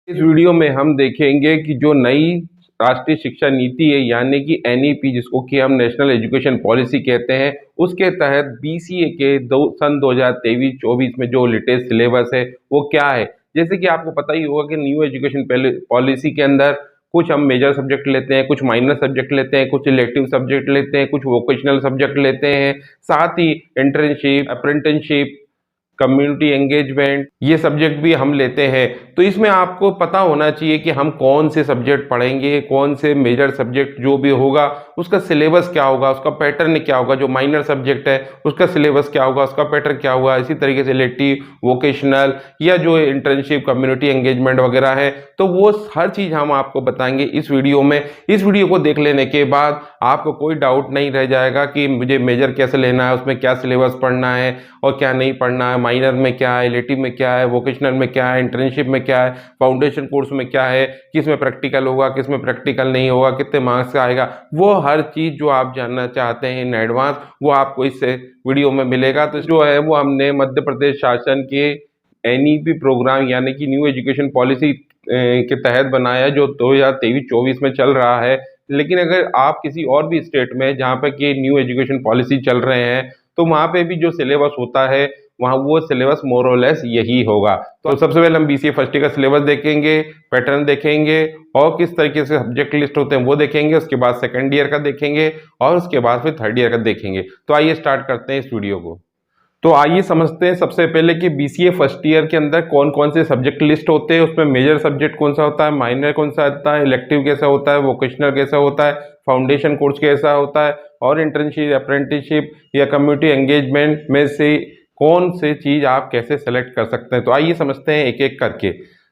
इस वीडियो में हम देखेंगे कि जो नई राष्ट्रीय शिक्षा नीति है यानी कि एनईपी जिसको कि हम नेशनल एजुकेशन पॉलिसी कहते हैं, उसके तहत बीसीए के सन 2023-24 में जो लेटेस्ट सिलेबस है वो क्या है। जैसे कि आपको पता ही होगा कि न्यू एजुकेशन पॉलिसी के अंदर कुछ हम मेजर सब्जेक्ट लेते हैं, कुछ माइनर सब्जेक्ट लेते हैं, कुछ इलेक्टिव सब्जेक्ट लेते हैं, कुछ वोकेशनल सब्जेक्ट लेते हैं, साथ ही इंटर्नशिप, अप्रेंटिसशिप, कम्युनिटी एंगेजमेंट ये सब्जेक्ट भी हम लेते हैं। तो इसमें आपको पता होना चाहिए कि हम कौन से सब्जेक्ट पढ़ेंगे, कौन से मेजर सब्जेक्ट जो भी होगा उसका सिलेबस क्या होगा, उसका पैटर्न क्या होगा। जो माइनर सब्जेक्ट है उसका सिलेबस क्या होगा, उसका पैटर्न क्या होगा। इसी तरीके से इलेक्टिव, वोकेशनल या जो इंटर्नशिप, कम्युनिटी एंगेजमेंट वगैरह है, तो वो हर चीज़ हम आपको बताएंगे इस वीडियो में। इस वीडियो को देख लेने के बाद आपको कोई डाउट नहीं रह जाएगा कि मुझे मेजर कैसे लेना है, उसमें क्या सिलेबस पढ़ना है और क्या नहीं पढ़ना है, माइनर में क्या है, इलेक्टिव में क्या है, वोकेशनल में क्या है, इंटर्नशिप में क्या है, फाउंडेशन कोर्स में क्या है, किस में प्रैक्टिकल होगा, किस में प्रैक्टिकल नहीं होगा, कितने मार्क्स का आएगा। वो हर चीज़ जो आप जानना चाहते हैं इन एडवांस वो आपको इस वीडियो में मिलेगा। तो जो है वो हमने मध्य प्रदेश शासन के एनईपी प्रोग्राम यानी कि न्यू एजुकेशन पॉलिसी के तहत बनाया जो 2023-24 में चल रहा है। लेकिन अगर आप किसी और भी स्टेट में जहाँ पे कि न्यू एजुकेशन पॉलिसी चल रहे हैं तो वहाँ पे भी जो सिलेबस होता है वहाँ वो सिलेबस मोर और लेस यही होगा। तो सबसे पहले हम बीसीए फर्स्ट ईयर का सिलेबस देखेंगे, पैटर्न देखेंगे और किस तरीके से सब्जेक्ट लिस्ट होते हैं वो देखेंगे। उसके बाद सेकंड ईयर का देखेंगे और उसके बाद फिर थर्ड ईयर का देखेंगे। तो आइए स्टार्ट करते हैं इस वीडियो को। तो आइए समझते हैं सबसे पहले कि बीसीए फर्स्ट ईयर के अंदर कौन कौन से सब्जेक्ट लिस्ट होते हैं, उसमें मेजर सब्जेक्ट कौन सा होता है, माइनर कौन सा होता है, इलेक्टिव कैसा होता है, वोकेशनल कैसा होता है, फाउंडेशन कोर्स कैसा होता है और इंटर्नशिप, अप्रेंटिसशिप या कम्युनिटी एंगेजमेंट में से कौन से चीज़ आप कैसे सेलेक्ट कर सकते हैं। तो आइए समझते हैं एक एक करके।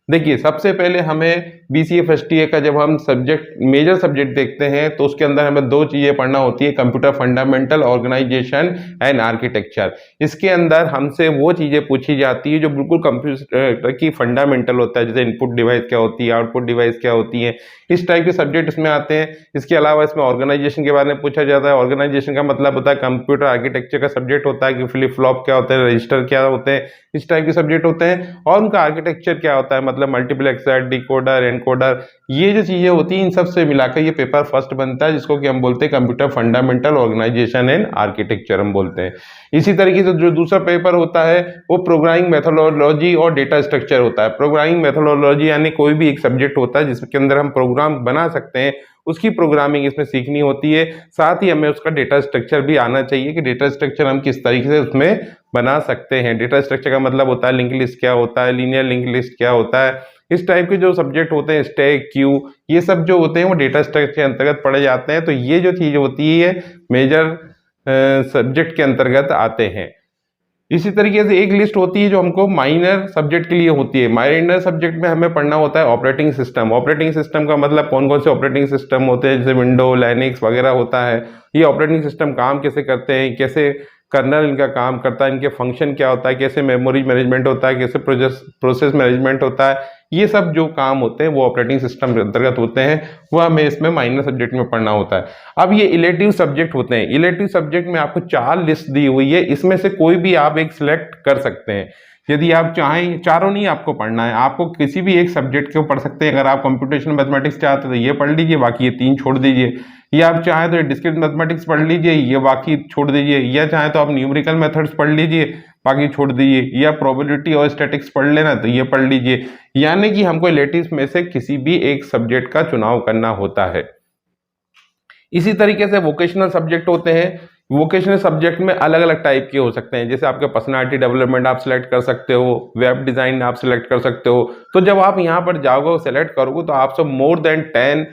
देखिए सबसे पहले हमें बीसीए फर्स्ट ईयर का जब हम सब्जेक्ट मेजर सब्जेक्ट देखते हैं तो उसके अंदर हमें दो चीज़ें पढ़ना होती है, computer fundamental, organisation and architecture. इसके अंदर हमसे वो चीज़ें पूछी जाती है जो बिल्कुल कंप्यूटर की फंडामेंटल होता है, जैसे इनपुट डिवाइस क्या होती है, आउटपुट डिवाइस क्या होती है, इस टाइप के सब्जेक्ट इसमें आते हैं। इसके अलावा इसमें ऑर्गेनाइजेशन के बारे में पूछा जाता है। ऑर्गेनाइजेशन का मतलब होता है कंप्यूटर आर्किटेक्चर का सब्जेक्ट होता है कि फ्लिप फ्लॉप क्या होता है, रजिस्टर क्या होते हैं, इस टाइप के सब्जेक्ट होते हैं। और उनका आर्किटेक्चर क्या होता है, मतलब मल्टीप्लेक्सर, डिकोडर, एनकोडर, ये जो चीजें होती हैं इन सब से मिलाकर ये पेपर फर्स्ट बनता है, जिसको कि हम बोलते हैं computer fundamental, organisation and architecture हम बोलते हैं। इसी तरीके से जो दूसरा पेपर होता है वो प्रोग्रामिंग मेथोडोलॉजी और डेटा स्ट्रक्चर होता है। प्रोग्रामिंग मेथोडोलॉजी यानी कोई भी एक सब्जेक्ट होता है जिसके अंदर हम प्रोग्राम बना सकते हैं, उसकी प्रोग्रामिंग इसमें सीखनी होती है। साथ ही हमें उसका डेटा स्ट्रक्चर भी आना चाहिए कि डेटा स्ट्रक्चर हम किस तरीके से उसमें बना सकते हैं। डेटा स्ट्रक्चर का मतलब होता है लिंक लिस्ट क्या होता है, लीनियर लिंक लिस्ट क्या होता है, इस टाइप के जो सब्जेक्ट होते हैं, स्टैक, क्यू, ये सब जो होते हैं वो डेटा स्ट्रक्चर के अंतर्गत पढ़े जाते हैं। तो ये जो चीज होती है मेजर सब्जेक्ट के अंतर्गत आते हैं। इसी तरीके से एक लिस्ट होती है जो हमको माइनर सब्जेक्ट के लिए होती है। माइनर सब्जेक्ट में हमें पढ़ना होता है ऑपरेटिंग सिस्टम। ऑपरेटिंग सिस्टम का मतलब कौन कौन से ऑपरेटिंग सिस्टम होते हैं, जैसे विंडो, लाइनक्स वगैरह होता है। ये ऑपरेटिंग सिस्टम काम कैसे करते हैं, कैसे कर्नल इनका काम करता है, इनके फंक्शन क्या होता है, कैसे मेमोरी मैनेजमेंट होता है, कैसे प्रोसेस मैनेजमेंट होता है, ये सब जो काम होते हैं वो ऑपरेटिंग सिस्टम के अंतर्गत होते हैं। वो हमें इसमें माइनर सब्जेक्ट में पढ़ना होता है। अब ये इलेक्टिव सब्जेक्ट होते हैं। इलेक्टिव सब्जेक्ट में आपको 4 लिस्ट दी हुई है, इसमें से कोई भी आप एक सिलेक्ट कर सकते हैं। यदि आप चाहें, चारों नहीं आपको पढ़ना है, आपको किसी भी एक सब्जेक्ट को पढ़ सकते हैं। अगर आप कंप्यूटेशनल मैथमेटिक्स चाहते हैं तो ये पढ़ लीजिए, बाकी ये 3 छोड़ दीजिए। या आप चाहें तो डिस्क्रीट मैथमेटिक्स पढ़ लीजिए, ये बाकी छोड़ दीजिए। या चाहें तो आप न्यूमेरिकल मेथड्स पढ़ लीजिए, बाकी छोड़ दीजिए। या प्रोबेबिलिटी और स्टैटिक्स पढ़ लेना तो ये पढ़ लीजिए। यानी कि हमको इलेक्टिव में से किसी भी एक सब्जेक्ट का चुनाव करना होता है। इसी तरीके से वोकेशनल सब्जेक्ट होते हैं। वोकेशनल सब्जेक्ट में अलग अलग टाइप के हो सकते हैं, जैसे आपके पर्सनालिटी डेवलपमेंट आप सिलेक्ट कर सकते हो, वेब डिजाइन आप सिलेक्ट कर सकते हो। तो जब आप यहाँ पर जाओगे सेलेक्ट करोगे तो आपसे मोर देन 10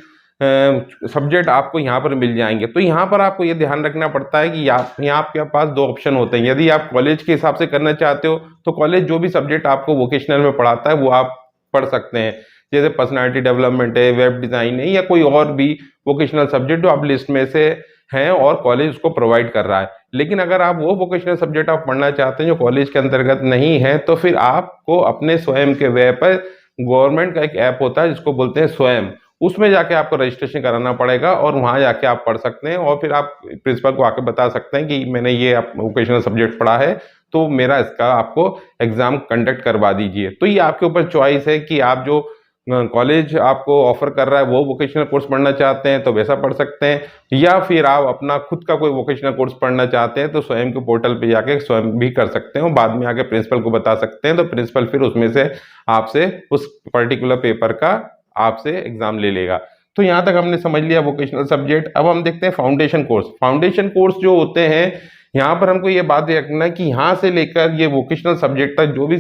सब्जेक्ट आपको यहाँ पर मिल जाएंगे। तो यहाँ पर आपको ये ध्यान रखना पड़ता है कि यहाँ आपके पास 2 ऑप्शन होते हैं। यदि आप कॉलेज के हिसाब से करना चाहते हो तो कॉलेज जो भी सब्जेक्ट आपको वोकेशनल में पढ़ाता है वो आप पढ़ सकते हैं, जैसे पर्सनालिटी डेवलपमेंट है, वेब डिजाइन है, या कोई और भी वोकेशनल सब्जेक्ट जो आप लिस्ट में से हैं और कॉलेज उसको प्रोवाइड कर रहा है। लेकिन अगर आप वो वोकेशनल सब्जेक्ट आप पढ़ना चाहते हैं जो कॉलेज के अंतर्गत नहीं है तो फिर आपको अपने स्वयं के वेब पर, गवर्नमेंट का एक ऐप होता है जिसको बोलते हैं स्वयं, उसमें जाके आपको रजिस्ट्रेशन कराना पड़ेगा और वहां जाके आप पढ़ सकते हैं। और फिर आप प्रिंसिपल को आके बता सकते हैं कि मैंने ये वोकेशनल सब्जेक्ट पढ़ा है तो मेरा इसका आपको एग्जाम कंडक्ट करवा दीजिए। तो ये आपके ऊपर चॉइस है कि आप जो कॉलेज आपको ऑफर कर रहा है वो वोकेशनल कोर्स पढ़ना चाहते हैं तो वैसा पढ़ सकते हैं, या फिर आप अपना खुद का कोई वोकेशनल कोर्स पढ़ना चाहते हैं तो स्वयं के पोर्टल पे जाके स्वयं भी कर सकते हैं और बाद में आके प्रिंसिपल को बता सकते हैं, तो प्रिंसिपल फिर उसमें से आपसे उस पर्टिकुलर पेपर का आपसे एग्जाम ले लेगा। तो यहाँ तक हमने समझ लिया वोकेशनल सब्जेक्ट। अब हम देखते हैं फाउंडेशन कोर्स। फाउंडेशन कोर्स जो होते हैं, यहाँ पर हमको ये बात रखना है कि यहाँ से लेकर ये वोकेशनल सब्जेक्ट तक जो भी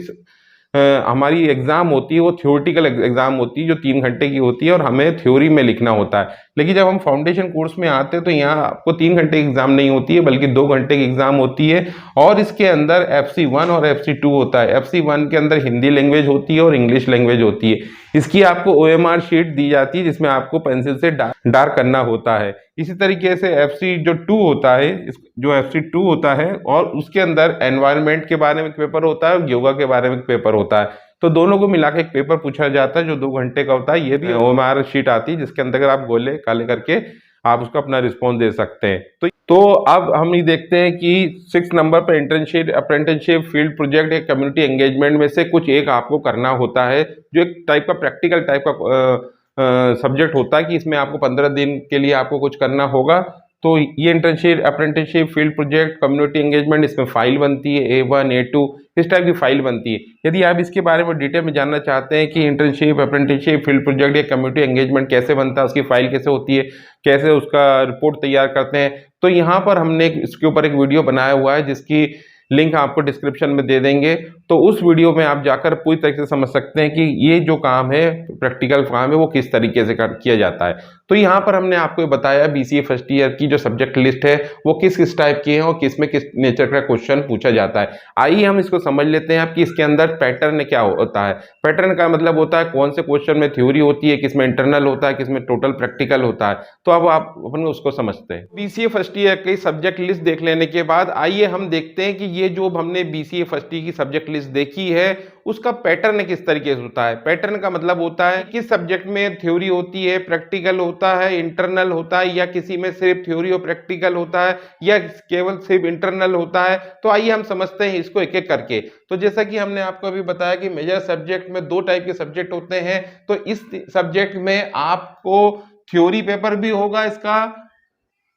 हमारी एग्जाम होती है वो थ्योरेटिकल एग्जाम होती है जो 3 घंटे की होती है और हमें थ्योरी में लिखना होता है। लेकिन जब हम फाउंडेशन कोर्स में आते हैं तो यहाँ आपको 3 घंटे की एग्जाम नहीं होती है बल्कि 2 घंटे की एग्जाम होती है, और इसके अंदर FC1 और FC2 होता है। FC1 के अंदर हिंदी लैंग्वेज होती है और इंग्लिश लैंग्वेज होती है। इसकी आपको OMR शीट दी जाती है जिसमें आपको पेंसिल से डार्क करना होता है। इसी तरीके से FC2 होता है, जो FC2 होता है, और उसके अंदर एनवायरनमेंट के बारे में एक पेपर होता है और योगा के बारे में एक पेपर होता है। तो दोनों को मिला के एक पेपर पूछा जाता है जो 2 घंटे का होता है। ये भी OMR शीट आती है जिसके अंदर आप गोले काले करके आप उसको अपना रिस्पॉन्स दे सकते हैं। तो अब हम ये देखते हैं कि 6 नंबर पर इंटर्नशिप, अप्रेंटिसशिप, फील्ड प्रोजेक्ट, एक कम्युनिटी एंगेजमेंट में से कुछ एक आपको करना होता है, जो एक टाइप का प्रैक्टिकल टाइप का सब्जेक्ट होता है कि इसमें आपको 15 दिन के लिए आपको कुछ करना होगा। तो ये internship, apprenticeship, field project, community engagement, इसमें फाइल बनती है A1 A2 इस टाइप की फाइल बनती है। यदि आप इसके बारे में डिटेल में जानना चाहते हैं कि इंटर्नशिप, अप्रेंटिसशिप, फील्ड प्रोजेक्ट या कम्युनिटी एंगेजमेंट कैसे बनता है, उसकी फाइल कैसे होती है, कैसे उसका रिपोर्ट तैयार करते हैं, तो यहाँ पर हमने इसके ऊपर एक वीडियो बनाया हुआ है जिसकी लिंक आपको डिस्क्रिप्शन में दे देंगे। तो उस वीडियो में आप जाकर पूरी तरीके से समझ सकते हैं कि ये जो काम है, प्रैक्टिकल काम है, वो किस तरीके से किया जाता है। तो यहाँ पर हमने आपको बताया BCA फर्स्ट ईयर की जो सब्जेक्ट लिस्ट है वो किस किस टाइप की है और किस में किस नेचर का क्वेश्चन पूछा जाता है। आइए हम इसको समझ लेते हैं कि इसके अंदर पैटर्न क्या होता है। पैटर्न का मतलब होता है कौन से क्वेश्चन में थ्योरी होती है, किसमें इंटरनल होता है, किसमें टोटल प्रैक्टिकल होता है। तो अब आप अपन उसको समझते हैं। BCA फर्स्ट ईयर की सब्जेक्ट लिस्ट देख लेने के बाद आइए हम देखते हैं कि ये जो हमने BCA फर्स्ट ईयर की सब्जेक्ट लिस्ट देखी है उसका पैटर्न किस तरीके से होता है। पैटर्न का मतलब होता है किस सब्जेक्ट में थ्योरी होती है, प्रैक्टिकल होता है, इंटरनल होता है, या किसी में सिर्फ थ्योरी और प्रैक्टिकल होता है, या केवल सिर्फ इंटरनल होता है। तो आइए हम समझते हैं इसको एक एक करके। तो जैसा कि हमने आपको अभी बताया कि मेजर सब्जेक्ट में 2 टाइप के सब्जेक्ट होते हैं। तो इस सब्जेक्ट में आपको थ्योरी पेपर भी होगा, इसका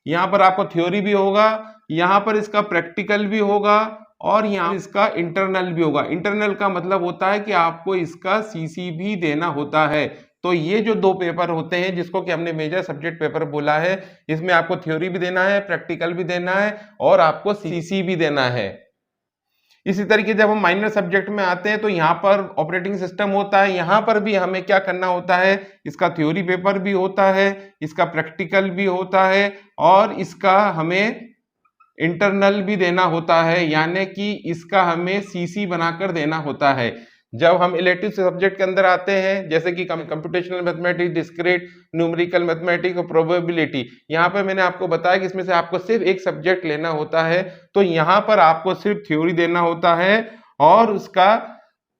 यहाँ पर आपको थ्योरी भी होगा, यहाँ पर इसका प्रैक्टिकल भी होगा, और यहाँ इसका इंटरनल भी होगा। इंटरनल का मतलब होता है कि आपको इसका CC भी देना होता है। तो ये जो 2 पेपर होते हैं जिसको कि हमने मेजर सब्जेक्ट पेपर बोला है, इसमें आपको थ्योरी भी देना है, प्रैक्टिकल भी देना है, और आपको CC भी देना है। इसी तरीके जब हम माइनर सब्जेक्ट में आते हैं तो यहाँ पर ऑपरेटिंग सिस्टम होता है। यहाँ पर भी हमें क्या करना होता है, इसका थ्योरी पेपर भी होता है, इसका प्रैक्टिकल भी होता है, और इसका हमें इंटरनल भी देना होता है, यानी कि इसका हमें CC बनाकर देना होता है। जब हम इलेक्टिव सब्जेक्ट के अंदर आते हैं जैसे कि computational mathematics, discrete numerical mathematics और प्रोबेबिलिटी, यहाँ पर मैंने आपको बताया कि इसमें से आपको सिर्फ एक सब्जेक्ट लेना होता है। तो यहाँ पर आपको सिर्फ थ्योरी देना होता है और उसका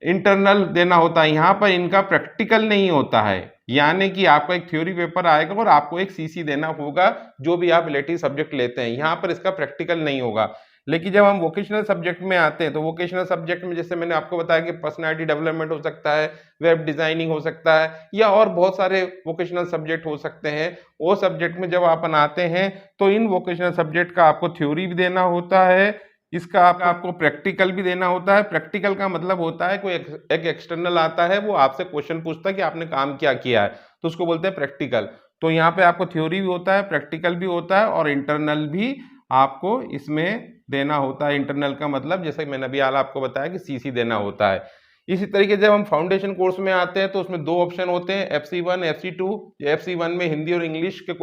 इंटरनल देना होता है। यहाँ पर इनका प्रैक्टिकल नहीं होता है, यानी कि आपका एक थ्योरी पेपर आएगा और आपको एक CC देना होगा जो भी आप इलेक्टिव सब्जेक्ट लेते हैं। यहाँ पर इसका प्रैक्टिकल नहीं होगा। लेकिन जब हम वोकेशनल सब्जेक्ट में आते हैं तो वोकेशनल सब्जेक्ट में जैसे मैंने आपको बताया कि पर्सनालिटी डेवलपमेंट हो सकता है, वेब डिजाइनिंग हो सकता है, या और बहुत सारे वोकेशनल सब्जेक्ट हो सकते हैं। वो सब्जेक्ट में जब आप आते हैं तो इन वोकेशनल सब्जेक्ट का आपको थ्योरी भी देना होता है, इसका आपको प्रैक्टिकल भी देना होता है। प्रैक्टिकल का मतलब होता है कोई एक एक्सटर्नल आता है, वो आपसे क्वेश्चन पूछता है कि आपने काम क्या किया है, तो उसको बोलते हैं प्रैक्टिकल। तो यहाँ पे आपको थ्योरी भी होता है, प्रैक्टिकल भी होता है, और इंटरनल भी आपको इसमें देना होता है। इंटरनल का मतलब जैसे मैंने अभी हाल आपको बताया कि CC देना होता है। इसी तरीके जब हम फाउंडेशन कोर्स में आते हैं तो उसमें 2 ऑप्शन होते हैं, FC1 FC2। FC1 में हिंदी और इंग्लिश के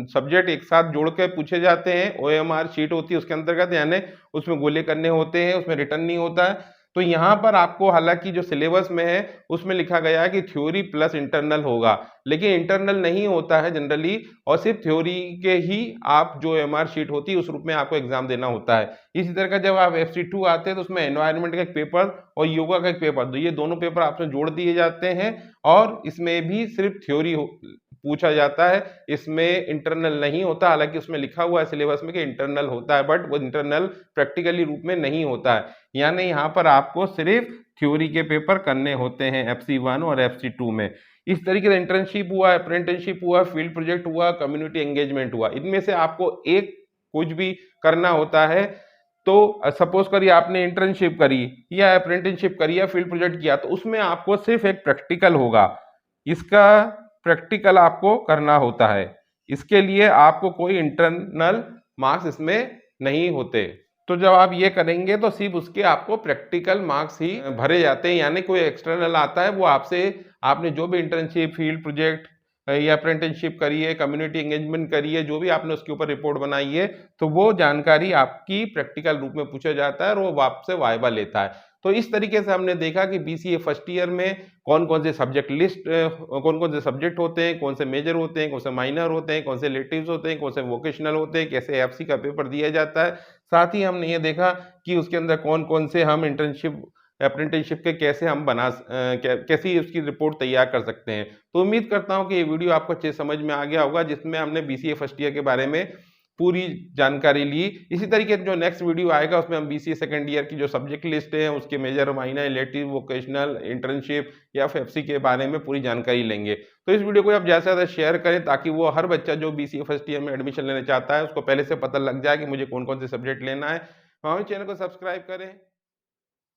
सब्जेक्ट एक साथ जोड़ के पूछे जाते हैं, OMR शीट होती है उसके अंतर्गत, यानी उसमें गोले करने होते हैं, उसमें रिटर्न नहीं होता है। तो यहाँ पर आपको हालांकि जो सिलेबस में है उसमें लिखा गया है कि थ्योरी प्लस इंटरनल होगा, लेकिन इंटरनल नहीं होता है जनरली, और सिर्फ थ्योरी के ही आप जो MR शीट होती है उस रूप में आपको एग्जाम देना होता है। इसी तरह का जब आप FC2 आते हैं तो उसमें एनवायरनमेंट का एक पेपर और योगा का एक पेपर, तो ये दोनों पेपर आपसे जोड़ दिए जाते हैं, और इसमें भी सिर्फ थ्योरी पूछा जाता है। इसमें इंटरनल नहीं होता, हालांकि उसमें लिखा हुआ है सिलेबस में कि इंटरनल होता है, बट वो इंटरनल प्रैक्टिकली रूप में नहीं होता है। यानी यहाँ पर आपको सिर्फ थ्योरी के पेपर करने होते हैं FC1 और FC2 में। इस तरीके से इंटर्नशिप हुआ, अप्रेंटिसशिप हुआ, फील्ड प्रोजेक्ट हुआ, कम्युनिटी एंगेजमेंट हुआ, इनमें से आपको एक कुछ भी करना होता है। तो सपोज करिए आपने इंटर्नशिप करी या अप्रेंटिसशिप करी या फील्ड प्रोजेक्ट किया, तो उसमें आपको सिर्फ एक प्रैक्टिकल होगा, इसका प्रैक्टिकल आपको करना होता है। इसके लिए आपको कोई इंटरनल मार्क्स इसमें नहीं होते। तो जब आप ये करेंगे तो सिर्फ उसके आपको प्रैक्टिकल मार्क्स ही भरे जाते हैं, यानी कोई एक्सटर्नल आता है वो आपसे, आपने जो भी इंटर्नशिप, फील्ड प्रोजेक्ट या अप्रेंटिसशिप करी है, कम्युनिटी एंगेजमेंट करी है, जो भी आपने उसके ऊपर रिपोर्ट बनाई है, तो वो जानकारी आपकी प्रैक्टिकल रूप में पूछा जाता है और वो आपसे वाइवा लेता है। तो इस तरीके से हमने देखा कि BCA फर्स्ट ईयर में कौन कौन से सब्जेक्ट लिस्ट, कौन कौन से सब्जेक्ट होते हैं, कौन से मेजर होते हैं, कौन से माइनर होते हैं, कौन से इलेक्टिव्स होते हैं, कौन से वोकेशनल होते हैं, कैसे FC का पेपर दिया जाता है। साथ ही हमने ये देखा कि उसके अंदर कौन कौन से हम इंटर्नशिप, अप्रेंटिसशिप के कैसे हम कैसी उसकी रिपोर्ट तैयार कर सकते हैं। तो उम्मीद करता हूँ कि ये वीडियो आपको अच्छे समझ में आ गया होगा, जिसमें हमने BCA फर्स्ट ईयर के बारे में पूरी जानकारी ली। इसी तरीके से जो नेक्स्ट वीडियो आएगा उसमें हम BCA सेकंड ईयर की जो सब्जेक्ट लिस्ट है, उसके major, minor, elective, vocational, internship या फिर FC के बारे में पूरी जानकारी लेंगे। तो इस वीडियो को आप ज़्यादा से ज़्यादा शेयर करें, ताकि वो हर बच्चा जो BCA फर्स्ट ईयर में एडमिशन लेना चाहता है उसको पहले से पता लग जाए कि मुझे कौन कौन से सब्जेक्ट लेना है। हमारे चैनल को सब्सक्राइब करें।